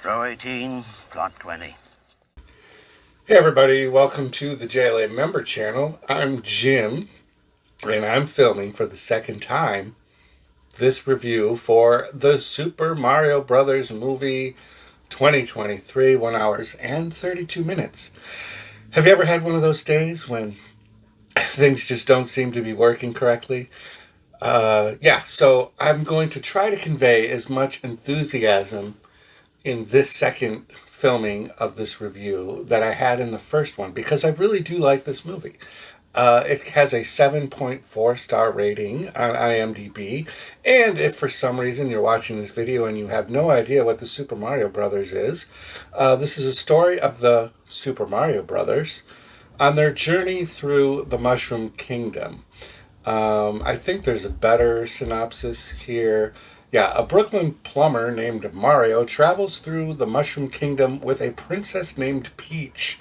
Row 18, plot 20. Hey everybody, welcome to the JLA member channel. I'm Jim, and I'm filming for the second time this review for the Super Mario Brothers movie 2023, 1 hours and 32 minutes. Have you ever had one of those days when things just don't seem to be working correctly? So I'm going to try to convey as much enthusiasm in this second filming of this review that I had in the first one, because I really do like this movie. It has a 7.4 star rating on IMDb, and if for some reason you're watching this video and you have no idea what the Super Mario Brothers is, this is a story of the Super Mario Brothers on their journey through the Mushroom Kingdom. I think there's a better synopsis here. Yeah, a Brooklyn plumber named Mario travels through the Mushroom Kingdom with a princess named Peach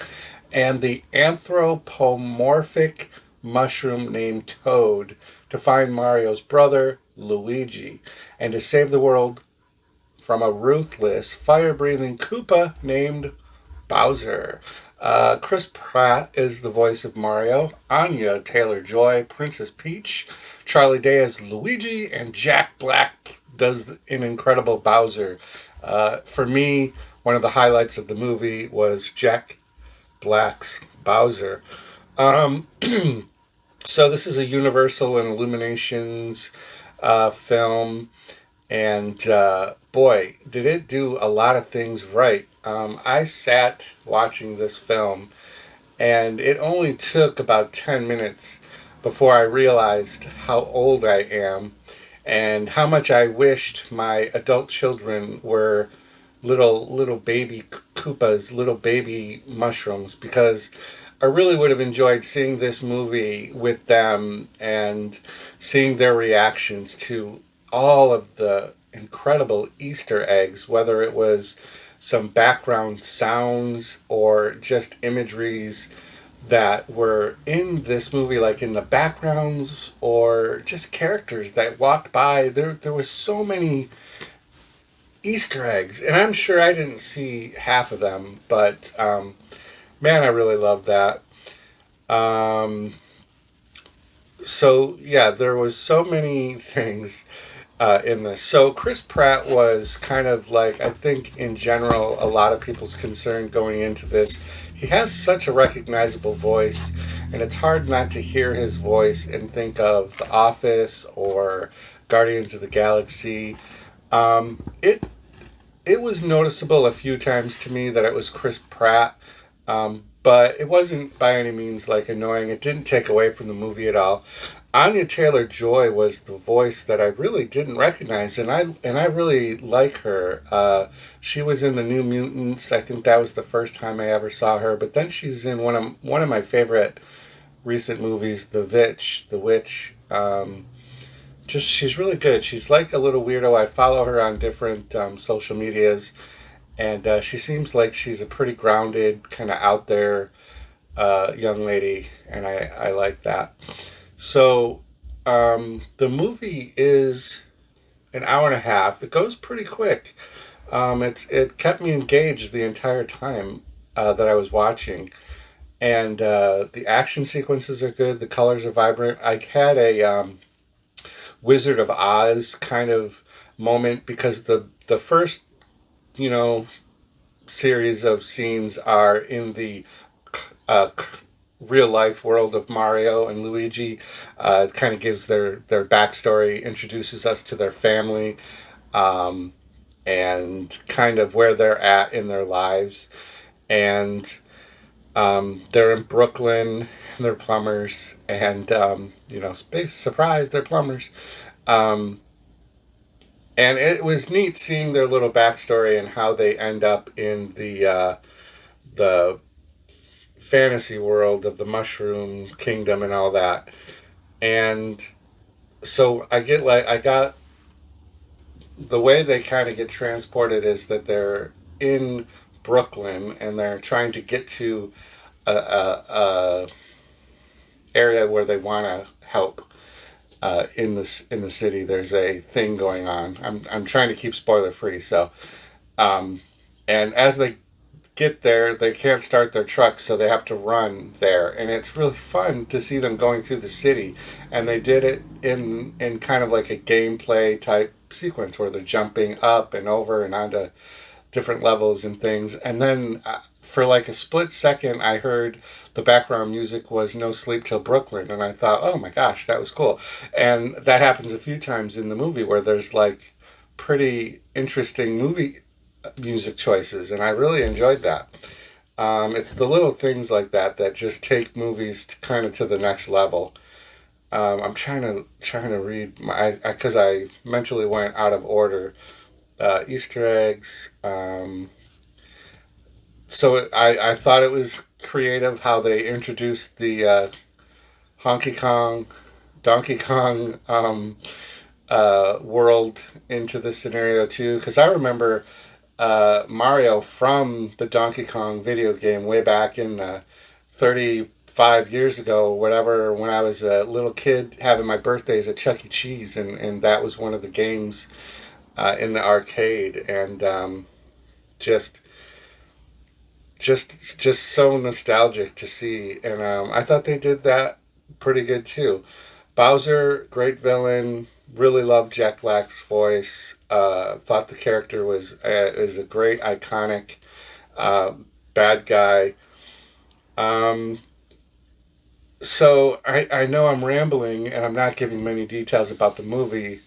and the anthropomorphic mushroom named Toad to find Mario's brother, Luigi, and to save the world from a ruthless, fire-breathing Koopa named Bowser. Chris Pratt is the voice of Mario, Anya Taylor-Joy, Princess Peach, Charlie Day as Luigi, and Jack Black does an incredible Bowser. For me, one of the highlights of the movie was Jack Black's Bowser. Um, so this is a Universal and Illuminations film, and boy, did it do a lot of things right. I sat watching this film, and it only took about 10 minutes before I realized how old I am and how much I wished my adult children were little baby Koopas, little baby mushrooms, because I really would have enjoyed seeing this movie with them and seeing their reactions to all of the incredible Easter eggs, whether it was some background sounds or just imageries that were in this movie, like in the backgrounds, or just characters that walked by. There was so many Easter eggs, and I'm sure I didn't see half of them, but man, I really loved that. Um, so yeah, there was so many things in this. So Chris Pratt was kind of like, I think in general, a lot of people's concern going into this. He has such a recognizable voice, and it's hard not to hear his voice and think of The Office or Guardians of the Galaxy. It was noticeable a few times to me that it was Chris Pratt, but it wasn't by any means like annoying. It didn't take away from the movie at all. Anya Taylor Joy was the voice that I really didn't recognize, and I really like her. She was in the New Mutants. I think that was the first time I ever saw her. But then she's in one of my favorite recent movies, The Witch. Just she's really good. She's like a little weirdo. I follow her on different social medias, and she seems like she's a pretty grounded, kind of out there young lady, and I like that. So the movie is an hour and a half. It goes pretty quick. It kept me engaged the entire time that I was watching, and the action sequences are good. The colors are vibrant. I had a Wizard of Oz kind of moment, because the first, you know, series of scenes are in the uh, real life world of Mario and Luigi. It kind of gives their backstory, introduces us to their family, um, and kind of where they're at in their lives. And they're in Brooklyn, they're plumbers, and space surprise, they're plumbers. Um, and it was neat seeing their little backstory and how they end up in the fantasy world of the Mushroom Kingdom and all that. And so I got the way they kind of get transported is that they're in Brooklyn and they're trying to get to a area where they want to help. In the city, there's a thing going on. I'm trying to keep spoiler free, so um, And as they get there, they can't start their trucks, so they have to run there. And it's really fun to see them going through the city. And they did it in kind of like a gameplay type sequence where they're jumping up and over and onto different levels and things. And then for like a split second, I heard the background music was No Sleep Till Brooklyn. And I thought, oh my gosh, that was cool. And that happens a few times in the movie where there's like pretty interesting movie music choices. And I really enjoyed that. It's the little things like that that just take movies to kind of to the next level. I'm trying to read my because I mentally went out of order. Easter eggs. So I thought it was creative how they introduced the Honky Kong, Donkey Kong world into the scenario too. Because I remember Mario from the Donkey Kong video game way back in the 35 years ago, whatever, when I was a little kid having my birthdays at Chuck E. Cheese, and that was one of the games in the arcade, and just just so nostalgic to see, and I thought they did that pretty good too. Bowser, great villain. Really loved Jack Black's voice. Thought the character was a great iconic uh, bad guy. Um, so I know I'm rambling and I'm not giving many details about the movie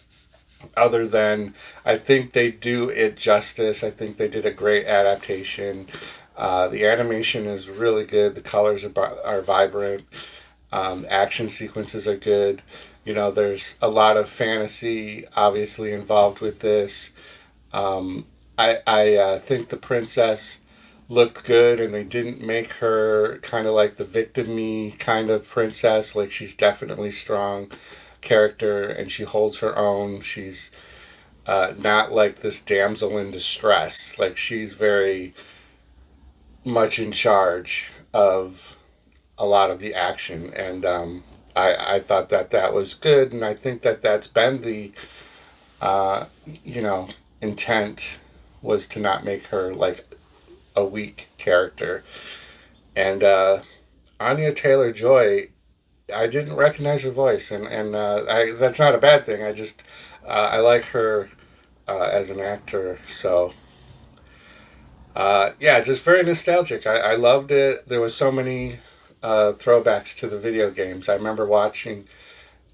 other than I think they do it justice. I think they did a great adaptation. The animation is really good. The colors are vibrant. The action sequences are good. You know, there's a lot of fantasy obviously involved with this. Um, I think the princess looked good, and they didn't make her kind of like the victim-y kind of princess. Like, she's definitely strong character, and she holds her own. She's not like this damsel in distress. Like, she's very much in charge of a lot of the action, and I thought that that was good, and I think that that's been the uh, you know intent, was to not make her like a weak character. And Anya Taylor Joy, I didn't recognize her voice, and that's not a bad thing. I just I like her as an actor, so yeah, just very nostalgic. I loved it. There was so many throwbacks to the video games. I remember watching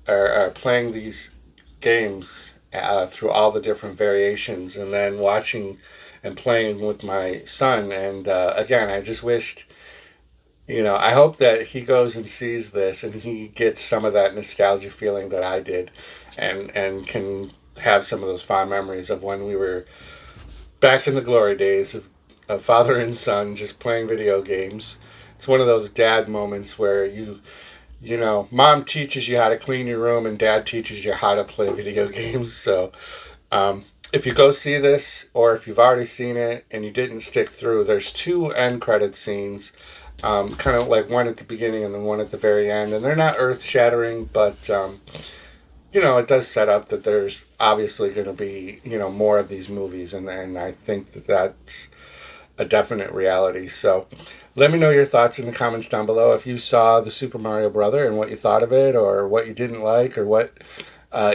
or playing these games through all the different variations, and then watching and playing with my son. And again, I just wished, I hope that he goes and sees this and he gets some of that nostalgia feeling that I did, and can have some of those fond memories of when we were back in the glory days of father and son just playing video games. It's one of those dad moments where mom teaches you how to clean your room and dad teaches you how to play video games. So if you go see this, or if you've already seen it and you didn't stick through, there's two end credit scenes, kind of like one at the beginning and then one at the very end. And they're not earth shattering, but it does set up that there's obviously going to be, more of these movies. And I think that that's a definite reality. So let me know your thoughts in the comments down below. If you saw the Super Mario Brother and what you thought of it, or what you didn't like, or what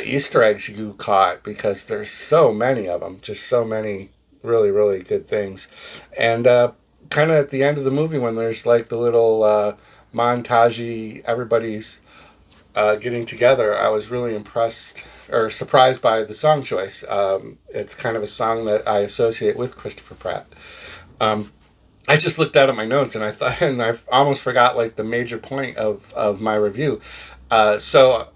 Easter eggs you caught, because there's so many of them, just so many really, really good things. And kind of at the end of the movie, when there's like the little montage, everybody's getting together, I was really impressed or surprised by the song choice. It's kind of a song that I associate with Christopher Pratt. Um, I just looked out at my notes and I thought, and I almost forgot like the major point of my review. So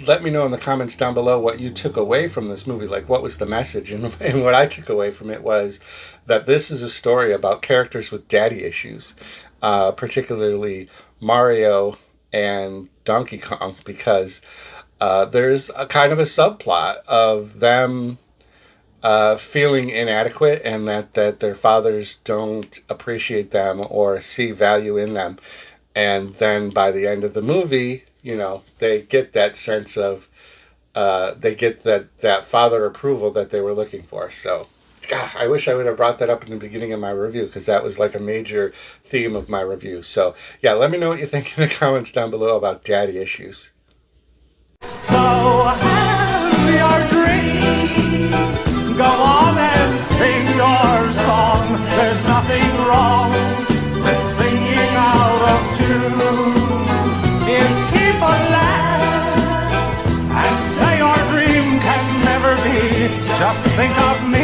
let me know in the comments down below what you took away from this movie. Like, what was the message? And what I took away from it was that this is a story about characters with daddy issues, particularly Mario and Donkey Kong, because there's a kind of a subplot of them feeling inadequate, and that their fathers don't appreciate them or see value in them. And then by the end of the movie, they get that sense of, they get that father approval that they were looking for. So God, I wish I would have brought that up in the beginning of my review, because that was like a major theme of my review. So, yeah, let me know what you think in the comments down below about daddy issues. So have your drink, go on and sing your song. There's nothing wrong with singing out of tune. If people laugh and say your dream can never be, just think of me